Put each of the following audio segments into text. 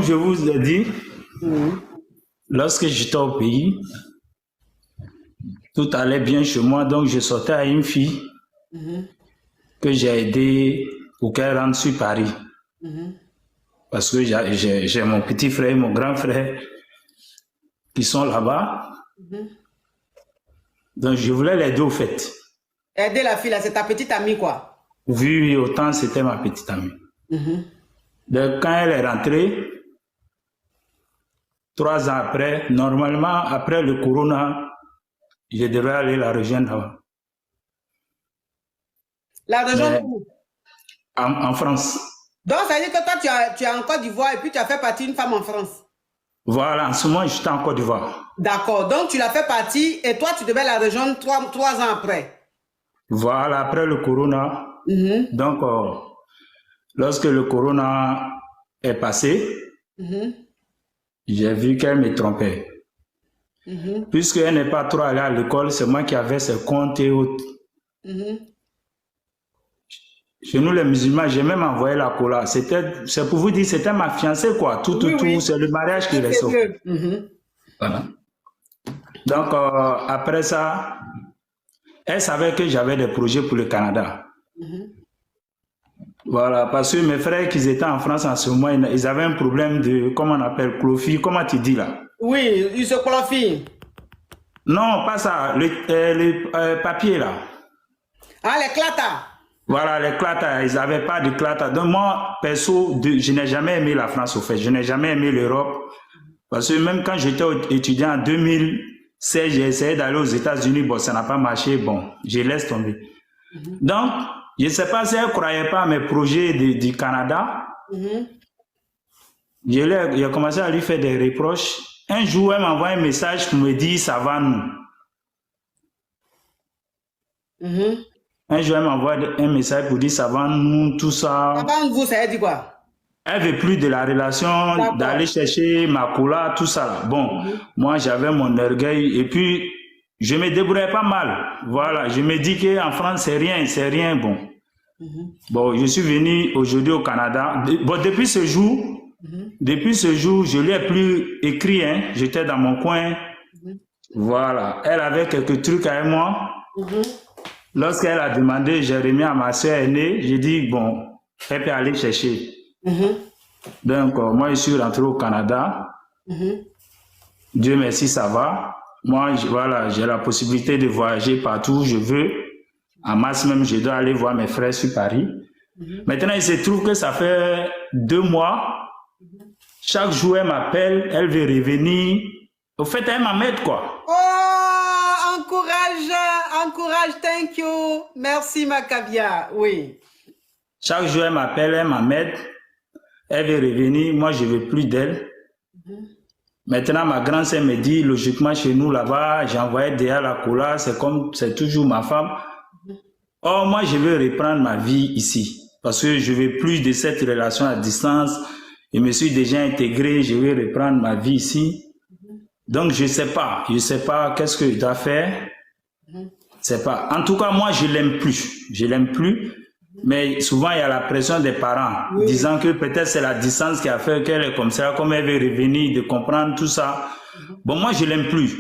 Je vous ai dit, lorsque j'étais au pays, tout allait bien chez moi, donc je sortais à une fille que j'ai aidée pour qu'elle rentre sur Paris. Parce que j'ai mon petit frère et mon grand frère qui sont là-bas. Donc je voulais l'aider au fait. Aider la fille là, c'est ta petite amie quoi. Vu autant, c'était ma petite amie. Donc quand elle est rentrée, 3 ans après, normalement, après le corona, je devais aller la rejoindre là-bas. La rejoindre où? En France. Donc ça veut dire que toi tu es en Côte d'Ivoire et puis tu as fait partie d'une femme en France. Voilà, en ce moment, j'étais en Côte d'Ivoire. D'accord, donc tu l'as fait partie et toi tu devais la rejoindre 3 ans après. Voilà, après le corona. Donc, lorsque le corona est passé, j'ai vu qu'elle me trompait. Puisqu'elle n'est pas trop allée à l'école, c'est moi qui avais ses comptes et autres. Chez nous, les musulmans, j'ai même envoyé la cola. C'est pour vous dire, c'était ma fiancée, quoi. Tout, c'est le mariage qui reste. Voilà. Donc, après ça, elle savait que j'avais des projets pour le Canada. Voilà, parce que mes frères qui étaient en France en ce moment, ils avaient un problème de, comment on appelle, clofie, comment tu dis là? Oui, ils se clofient. Non, pas ça, le papier là. Ah, les clatas. Voilà, les clatas, ils n'avaient pas de clatas. Donc moi, perso, je n'ai jamais aimé la France au fait, je n'ai jamais aimé l'Europe. Parce que même quand j'étais étudiant en 2016, j'ai essayé d'aller aux États-Unis, bon, ça n'a pas marché, bon, je laisse tomber. Donc, je ne sais pas si elle ne croyait pas à mes projets du Canada. J'ai commencé à lui faire des reproches. Un jour, elle m'envoie un message pour me dire ça va nous. Un jour, elle m'envoie un message pour dire ça va nous, tout ça. Ça va vous, ça veut dire quoi? Elle veut plus de la relation, d'aller chercher ma cola, tout ça. Bon, moi, j'avais mon orgueil et puis je me débrouillais pas mal. Voilà, je me dis qu'en France, c'est rien, bon. Bon, je suis venu aujourd'hui au Canada. Bon, depuis ce jour, je ne lui ai plus écrit, hein. J'étais dans mon coin. Voilà, elle avait quelques trucs avec moi. Lorsqu'elle a demandé, j'ai remis à ma soeur aînée, j'ai dit, bon, elle peut aller chercher. Donc, moi, je suis rentré au Canada. Dieu merci, ça va. Moi, voilà, j'ai la possibilité de voyager partout où je veux. En mars même, je dois aller voir mes frères sur Paris. Maintenant, il se trouve que ça fait 2 mois. Chaque jour, elle m'appelle, elle veut revenir. Au fait, elle m'aide, quoi. Oh, encourage, thank you. Merci, Macabia, oui. Chaque jour, elle m'appelle, elle m'aide. Elle veut revenir, moi, je ne veux plus d'elle. Maintenant, ma grande sœur me dit, logiquement, chez nous, là-bas, j'ai envoyé derrière la cola, c'est toujours ma femme. Or, moi, je veux reprendre ma vie ici. Parce que je veux plus de cette relation à distance. Je me suis déjà intégré, je veux reprendre ma vie ici. Donc, je sais pas qu'est-ce que je dois faire. C'est pas. En tout cas, moi, je l'aime plus. Mais souvent, il y a la pression des parents, disant que peut-être c'est la distance qui a fait qu'elle est comme ça, comme elle veut revenir, de comprendre tout ça. Bon, moi, je l'aime plus.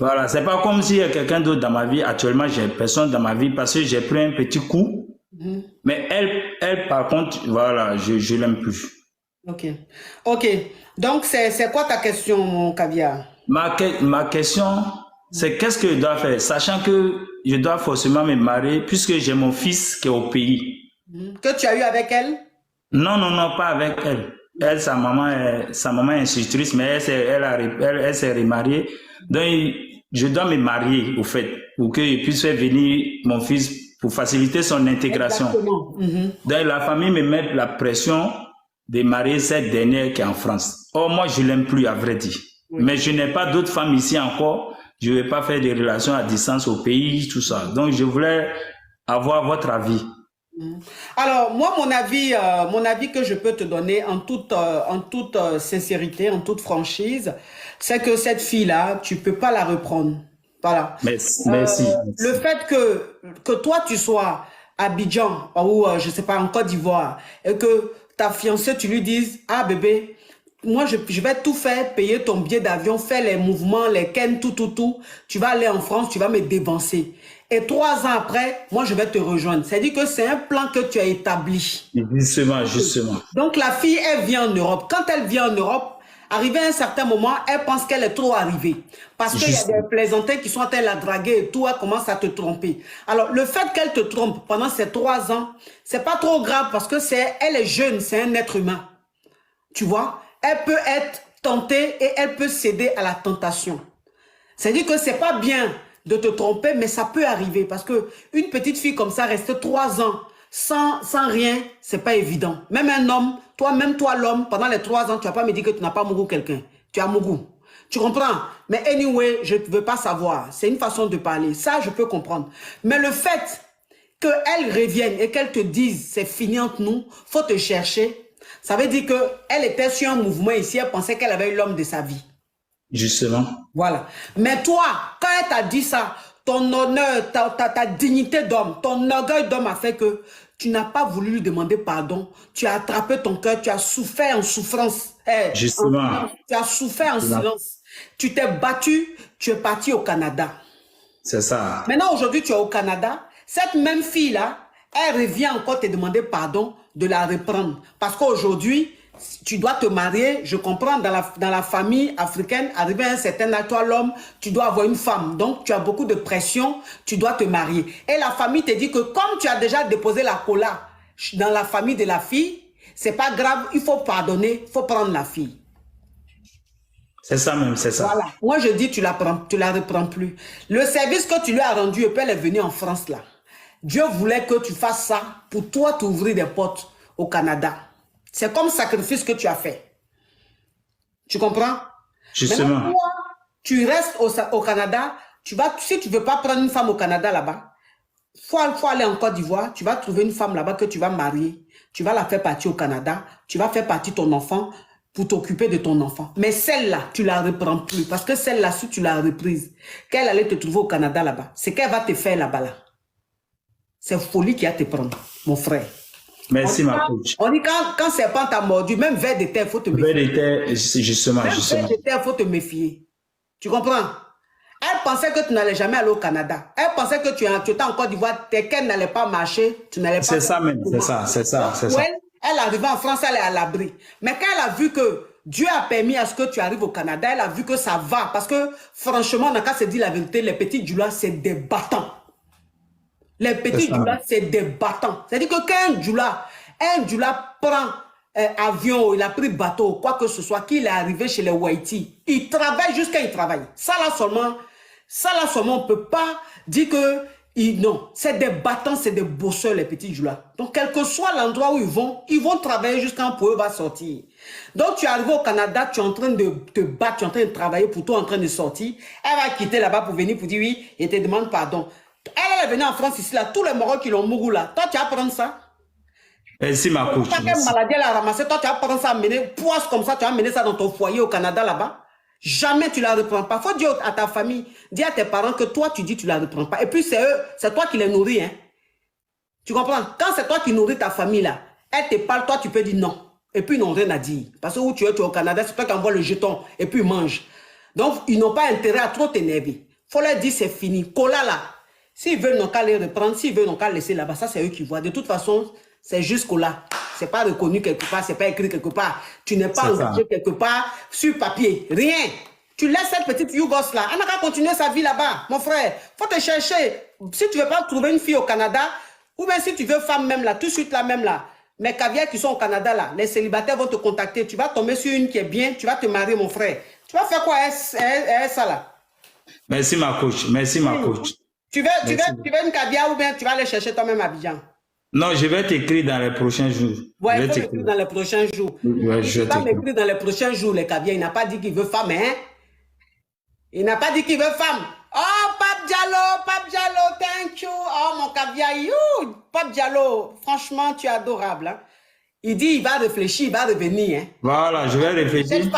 Voilà, c'est pas comme s'il y a quelqu'un d'autre dans ma vie. Actuellement, j'ai personne dans ma vie parce que j'ai pris un petit coup. Mais elle, par contre, voilà, je l'aime plus. Ok. Donc, c'est quoi ta question, mon caviar? Ma question, c'est qu'est-ce que je dois faire, sachant que je dois forcément me marier puisque j'ai mon fils qui est au pays. Que tu as eu avec elle? Non, pas avec elle. Elle, sa maman est institutrice, mais elle s'est remariée. Donc, je dois me marier, au fait, pour qu'il puisse faire venir mon fils pour faciliter son intégration. Donc, la famille me met la pression de marier cette dernière qui est en France. Or, moi, je l'aime plus, à vrai dire. Mais je n'ai pas d'autres femmes ici encore. Je ne vais pas faire des relations à distance au pays, tout ça. Donc, je voulais avoir votre avis. Alors, moi, mon avis que je peux te donner en toute sincérité, en toute franchise, c'est que cette fille-là, tu ne peux pas la reprendre. Voilà. Merci. Le fait que toi, tu sois à Abidjan ou, je ne sais pas, en Côte d'Ivoire, et que ta fiancée, tu lui dises, ah bébé, moi je vais tout faire, payer ton billet d'avion, faire les mouvements, les ken, tout. Tu vas aller en France, tu vas me dévancer. Et 3 ans après, moi je vais te rejoindre. C'est-à-dire que c'est un plan que tu as établi. Justement. Donc la fille, elle vient en Europe. Quand elle vient en Europe, arrivé à un certain moment, elle pense qu'elle est trop arrivée. Parce qu'il y a des plaisantins qui sont en train de la draguer et tout, elle commence à te tromper. Alors, le fait qu'elle te trompe pendant ces 3 ans, c'est pas trop grave parce que elle est jeune, c'est un être humain. Tu vois? Elle peut être tentée et elle peut céder à la tentation. C'est-à-dire que c'est pas bien de te tromper, mais ça peut arriver parce que une petite fille comme ça, rester 3 ans sans rien, c'est pas évident. Même un homme, même toi l'homme, pendant les 3 ans, tu vas pas me dire que tu n'as pas mouru quelqu'un. Tu as mouru. Tu comprends? Mais anyway, je ne veux pas savoir. C'est une façon de parler. Ça, je peux comprendre. Mais le fait qu'elle revienne et qu'elle te dise c'est fini entre nous, faut te chercher. Ça veut dire qu'elle était sur un mouvement ici, elle pensait qu'elle avait eu l'homme de sa vie. Justement. Voilà. Mais toi, quand elle t'a dit ça, ton honneur, ta dignité d'homme, ton orgueil d'homme a fait que tu n'as pas voulu lui demander pardon. Tu as attrapé ton cœur, tu as souffert en souffrance. Justement. Tu as souffert en silence. Tu t'es battu, tu es parti au Canada. C'est ça. Maintenant, aujourd'hui, tu es au Canada. Cette même fille-là, elle revient encore te demander pardon de la reprendre. Parce qu'aujourd'hui, tu dois te marier, je comprends, dans la famille africaine, arrivé à un certain âge, toi l'homme, tu dois avoir une femme. Donc, tu as beaucoup de pression, tu dois te marier. Et la famille te dit que comme tu as déjà déposé la cola dans la famille de la fille, c'est pas grave, il faut pardonner, il faut prendre la fille. C'est ça même, c'est ça. Voilà. Moi, je dis, tu la reprends plus. Le service que tu lui as rendu, et puis elle est venue en France, là. Dieu voulait que tu fasses ça pour toi t'ouvrir des portes au Canada. C'est comme sacrifice que tu as fait. Tu comprends? Justement. Maintenant, toi, tu restes au Canada. Si tu ne veux pas prendre une femme au Canada là-bas, faut aller en Côte d'Ivoire. Tu vas trouver une femme là-bas que tu vas marier. Tu vas la faire partir au Canada. Tu vas faire partir ton enfant pour t'occuper de ton enfant. Mais celle-là, tu ne la reprends plus. Parce que celle-là, si tu l'as reprise, qu'elle allait te trouver au Canada là-bas, c'est qu'elle va te faire là-bas là. C'est folie qui va te prendre, mon frère. Merci, ma coach. On dit quand serpent t'a mordu, même vers de terre, il faut te méfier. Vers de terre, justement. Vers de terre, il faut te méfier. Tu comprends? Elle pensait que tu n'allais jamais aller au Canada. Elle pensait que tu étais en Côte d'Ivoire, tes cannes n'allaient pas marcher, tu n'allais pas... C'est ça même, c'est ça. Elle arrivait en France, elle est à l'abri. Mais quand elle a vu que Dieu a permis à ce que tu arrives au Canada, elle a vu que ça va. Parce que franchement, on n'a qu'à se dire la vérité, les petits Djoula, c'est des battants. Les petits Djoula, c'est des battants. C'est-à-dire que quand un Djoula prend avion, il a pris bateau, quoi que ce soit, qu'il est arrivé chez les Waiti, il travaille jusqu'à il travaille. Ça là seulement, on ne peut pas dire que... non, c'est des battants, c'est des bosseurs, les petits Djoula. Donc, quel que soit l'endroit où ils vont travailler jusqu'à un point va sortir. Donc, tu es arrivé au Canada, tu es en train de te battre, tu es en train de travailler pour toi, en train de sortir. Elle va quitter là-bas pour venir pour dire oui, et te demande pardon. Elle est venue en France ici, là, tous les Marocains qui l'ont mouru là. Toi, tu vas prendre ça? Merci, ma coach. Quelle maladie elle a ramassé, toi, tu vas prendre ça, amener, poisse comme ça, tu vas amener ça dans ton foyer au Canada là-bas. Jamais tu la reprends pas. Faut dire à ta famille, dis à tes parents que toi, tu dis tu la reprends pas. Et puis, c'est eux, c'est toi qui les nourris. Hein. Tu comprends? Quand c'est toi qui nourris ta famille là, elle te parle, toi, tu peux dire non. Et puis, ils n'ont rien à dire. Parce que où tu es au Canada, c'est toi qui envoie le jeton et puis ils mangent. Donc, ils n'ont pas intérêt à trop t'énerver. Faut leur dire c'est fini. Cola là. S'ils veulent, n'ont qu'à les reprendre. S'ils veulent, n'ont qu'à laisser là-bas. Ça, c'est eux qui voient. De toute façon, c'est jusqu'au là. C'est pas reconnu quelque part, c'est pas écrit quelque part. Tu n'es pas engagé quelque part sur papier. Rien. Tu laisses cette petite Yougos là. Elle n'a qu'à continuer sa vie là-bas, mon frère. Faut te chercher. Si tu veux pas trouver une fille au Canada, ou bien si tu veux femme même là, tout de suite là même là. Mais caviar qui sont au Canada là, les célibataires vont te contacter. Tu vas tomber sur une qui est bien, tu vas te marier, mon frère. Tu vas faire quoi ça là? Merci ma coach. Merci ma coach. Tu veux une caviar ou bien tu vas aller chercher toi-même à Abidjan? Non, je vais t'écrire dans les prochains jours. Ouais, il faut m'écrire dans les prochains jours. Ouais, je vais m'écrire dans les prochains jours, les caviars. Il n'a pas dit qu'il veut femme, hein? Il n'a pas dit qu'il veut femme. Oh, Pape Diallo, thank you. Oh, mon caviar, you. Pape Diallo, franchement, tu es adorable. Hein? Il dit, il va réfléchir, il va revenir. Hein? Voilà, je vais réfléchir.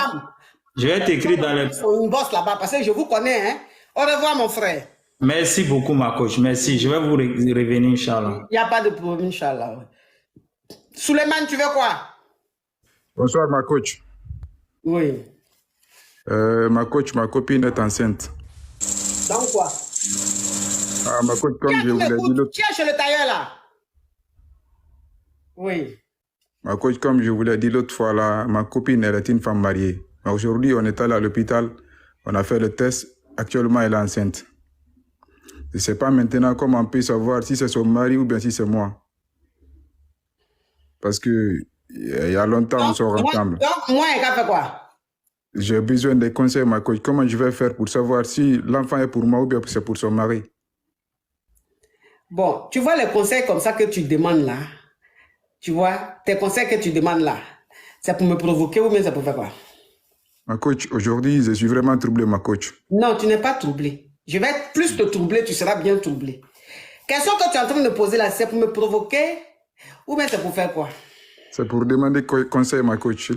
Je vais t'écrire dans les... Une bosse là-bas, parce que je vous connais. Hein? Au revoir, mon frère. Merci beaucoup, ma coach. Merci. Je vais vous revenir, Inch'Allah. Il n'y a pas de problème, Inch'Allah. Souleymane, tu veux quoi? Bonsoir, ma coach. Oui. Ma coach, ma copine est enceinte. Donc quoi? Ah, ma coach, comme je vous l'ai dit l'autre... Tiens, chez le tailleur là. Oui. Ma coach, comme je vous l'ai dit l'autre fois, là, ma copine, elle est une femme mariée. Aujourd'hui, on est allé à l'hôpital, on a fait le test. Actuellement, elle est enceinte. Je ne sais pas maintenant comment on peut savoir si c'est son mari ou bien si c'est moi. Parce que il y a longtemps, on sort ensemble. Donc, moi, elle a fait quoi? J'ai besoin de conseils, ma coach. Comment je vais faire pour savoir si l'enfant est pour moi ou bien c'est pour son mari? Bon, tu vois les conseils comme ça que tu demandes là. Tu vois, tes conseils que tu demandes là, c'est pour me provoquer ou bien c'est pour faire quoi? Ma coach, aujourd'hui, je suis vraiment troublé, ma coach. Non, tu n'es pas troublé. Je vais plus te troubler, tu seras bien troublé. Question que tu es en train de poser là, c'est pour me provoquer ou bien c'est pour faire quoi? C'est pour demander conseil, ma coach.